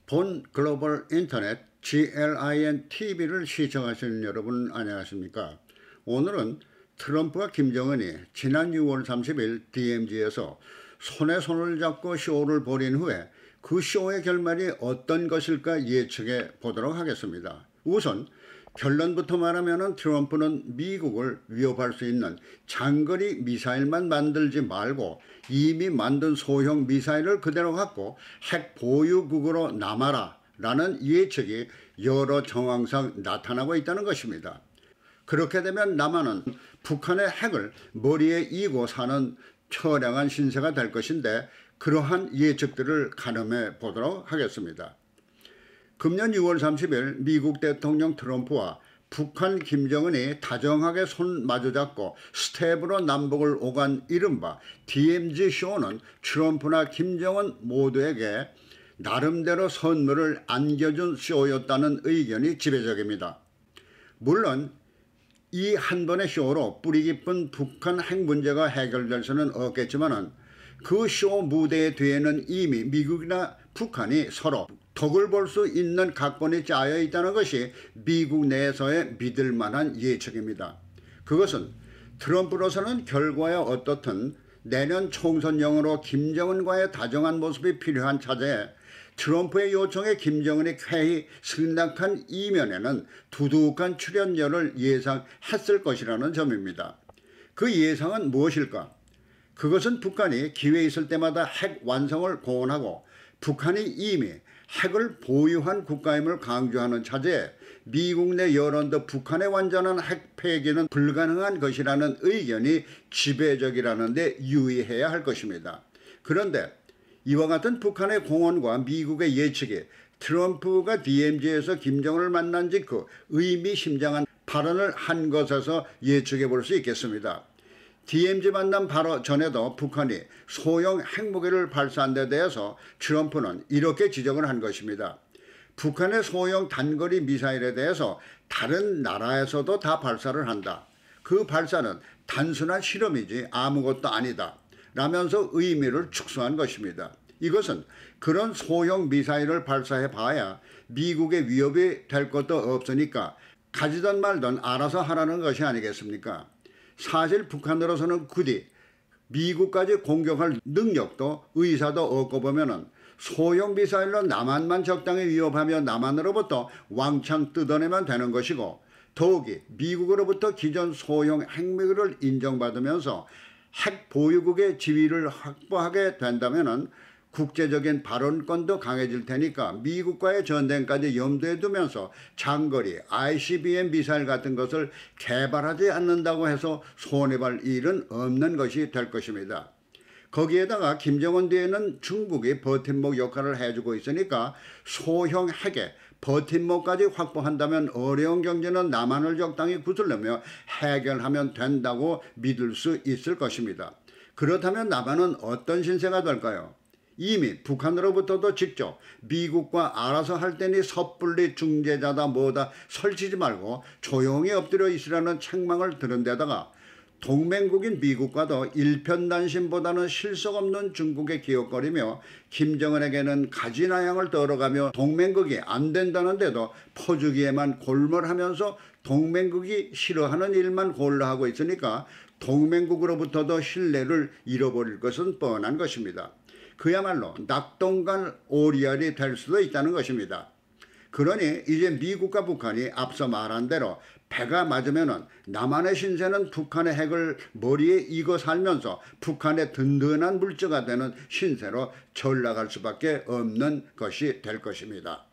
본 글로벌 인터넷 GLIN TV를 시청하시는 여러분 안녕하십니까? 오늘은 트럼프와 김정은이 지난 6월 30일 DMZ에서 손에 손을 잡고 쇼를 벌인 후에 그 쇼의 결말이 어떤 것일까 예측해 보도록 하겠습니다. 우선 결론부터 말하면 트럼프는 미국을 위협할 수 있는 장거리 미사일만 만들지 말고 이미 만든 소형 미사일을 그대로 갖고 핵 보유국으로 남아라 라는 예측이 여러 정황상 나타나고 있다는 것입니다. 그렇게 되면 남한은 북한의 핵을 머리에 이고 사는 처량한 신세가 될 것인데 그러한 예측들을 가늠해 보도록 하겠습니다. 금년 6월 30일 미국 대통령 트럼프와 북한 김정은이 다정하게 손 마주잡고 스텝으로 남북을 오간 이른바 DMZ 쇼는 트럼프나 김정은 모두에게 나름대로 선물을 안겨준 쇼였다는 의견이 지배적입니다. 물론 이 한 번의 쇼로 뿌리 깊은 북한 핵 문제가 해결될 수는 없겠지만 그 쇼 무대 뒤에는 이미 미국이나 북한이 서로 덕을 볼 수 있는 각본이 짜여 있다는 것이 미국 내에서의 믿을 만한 예측입니다. 그것은 트럼프로서는 결과에 어떻든 내년 총선용으로 김정은과의 다정한 모습이 필요한 차제에 트럼프의 요청에 김정은이 쾌히 승낙한 이면에는 두둑한 출연료를 예상했을 것이라는 점입니다. 그 예상은 무엇일까? 그것은 북한이 기회 있을 때마다 핵 완성을 공언하고 북한이 이미 핵을 보유한 국가임을 강조하는 차제에 미국 내 여론도 북한의 완전한 핵 폐기는 불가능한 것이라는 의견이 지배적이라는 데 유의해야 할 것입니다. 그런데 이와 같은 북한의 공언과 미국의 예측이 트럼프가 DMZ에서 김정은을 만난 직후 의미심장한 발언을 한 것에서 예측해 볼 수 있겠습니다. DMZ 만남 바로 전에도 북한이 소형 핵무기를 발사한 데 대해서 트럼프는 이렇게 지적을 한 것입니다. 북한의 소형 단거리 미사일에 대해서 다른 나라에서도 다 발사를 한다. 그 발사는 단순한 실험이지 아무것도 아니다. 라면서 의미를 축소한 것입니다. 이것은 그런 소형 미사일을 발사해 봐야 미국의 위협이 될 것도 없으니까 가지던 말던 알아서 하라는 것이 아니겠습니까? 사실 북한으로서는 굳이 미국까지 공격할 능력도 의사도 없고 보면은 소형 미사일로 남한만 적당히 위협하며 남한으로부터 왕창 뜯어내면 되는 것이고 더욱이 미국으로부터 기존 소형 핵무기를 인정받으면서 핵 보유국의 지위를 확보하게 된다면은 국제적인 발언권도 강해질 테니까 미국과의 전쟁까지 염두에 두면서 장거리 ICBM 미사일 같은 것을 개발하지 않는다고 해서 손해볼 일은 없는 것이 될 것입니다. 거기에다가 김정은 뒤에는 중국이 버팀목 역할을 해주고 있으니까 소형 핵의 버팀목까지 확보한다면 어려운 경제는 남한을 적당히 구슬르며 해결하면 된다고 믿을 수 있을 것입니다. 그렇다면 남한은 어떤 신세가 될까요? 이미 북한으로부터도 직접 미국과 알아서 할 테니 섣불리 중재자다 뭐다 설치지 말고 조용히 엎드려 있으라는 책망을 들은 데다가 동맹국인 미국과도 일편단심보다는 실속 없는 중국에 기웃거리며 김정은에게는 가지나양을 떨어가며 동맹국이 안 된다는데도 퍼주기에만 골몰하면서 동맹국이 싫어하는 일만 골라하고 있으니까 동맹국으로부터도 신뢰를 잃어버릴 것은 뻔한 것입니다. 그야말로 낙동강 오리알이 될 수도 있다는 것입니다. 그러니 이제 미국과 북한이 앞서 말한 대로 배가 맞으면 남한의 신세는 북한의 핵을 머리에 이고 살면서 북한의 든든한 물자가 되는 신세로 전락할 수밖에 없는 것이 될 것입니다.